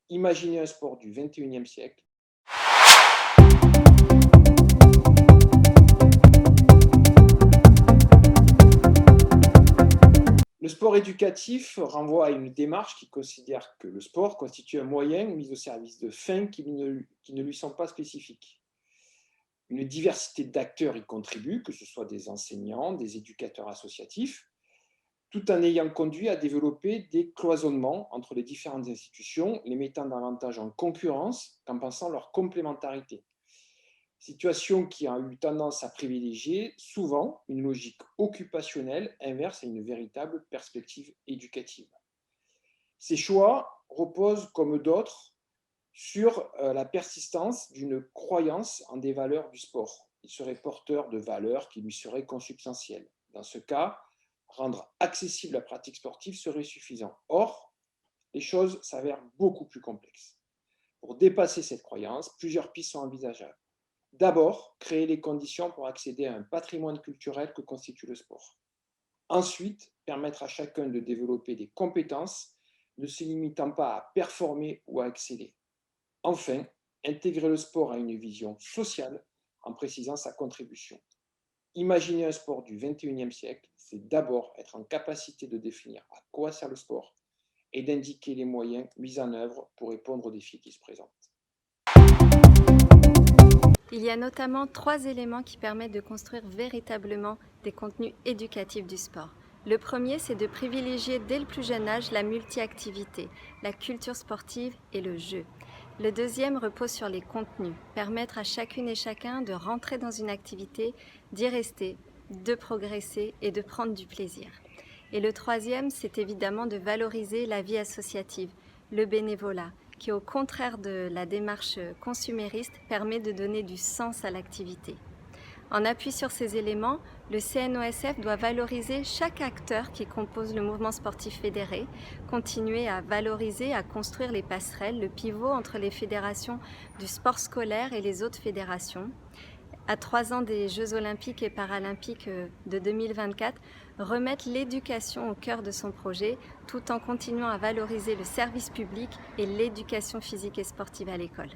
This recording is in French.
Imaginez un sport du 21e siècle. Le sport éducatif renvoie à une démarche qui considère que le sport constitue un moyen mis au service de fins qui ne lui sont pas spécifiques. Une diversité d'acteurs y contribue, que ce soit des enseignants, des éducateurs associatifs, tout en ayant conduit à développer des cloisonnements entre les différentes institutions, les mettant davantage en concurrence qu'en pensant leur complémentarité. Situation qui a eu tendance à privilégier souvent une logique occupationnelle inverse à une véritable perspective éducative. Ces choix reposent, comme d'autres, sur la persistance d'une croyance en des valeurs du sport. Il serait porteur de valeurs qui lui seraient consubstantielles. Dans ce cas, rendre accessible la pratique sportive serait suffisant. Or, les choses s'avèrent beaucoup plus complexes. Pour dépasser cette croyance, plusieurs pistes sont envisageables. D'abord, créer les conditions pour accéder à un patrimoine culturel que constitue le sport. Ensuite, permettre à chacun de développer des compétences ne se limitant pas à performer ou à exceller. Enfin, intégrer le sport à une vision sociale en précisant sa contribution. Imaginer un sport du 21e siècle, c'est d'abord être en capacité de définir à quoi sert le sport et d'indiquer les moyens mis en œuvre pour répondre aux défis qui se présentent. Il y a notamment 3 éléments qui permettent de construire véritablement des contenus éducatifs du sport. Le premier, c'est de privilégier dès le plus jeune âge la multi-activité, la culture sportive et le jeu. Le deuxième repose sur les contenus, permettre à chacune et chacun de rentrer dans une activité, d'y rester, de progresser et de prendre du plaisir. Et le troisième, c'est évidemment de valoriser la vie associative, le bénévolat, qui au contraire de la démarche consumériste permet de donner du sens à l'activité. En appui sur ces éléments, le CNOSF doit valoriser chaque acteur qui compose le mouvement sportif fédéré, continuer à valoriser, à construire les passerelles, le pivot entre les fédérations du sport scolaire et les autres fédérations. À 3 ans des Jeux olympiques et paralympiques de 2024, remettre l'éducation au cœur de son projet, tout en continuant à valoriser le service public et l'éducation physique et sportive à l'école.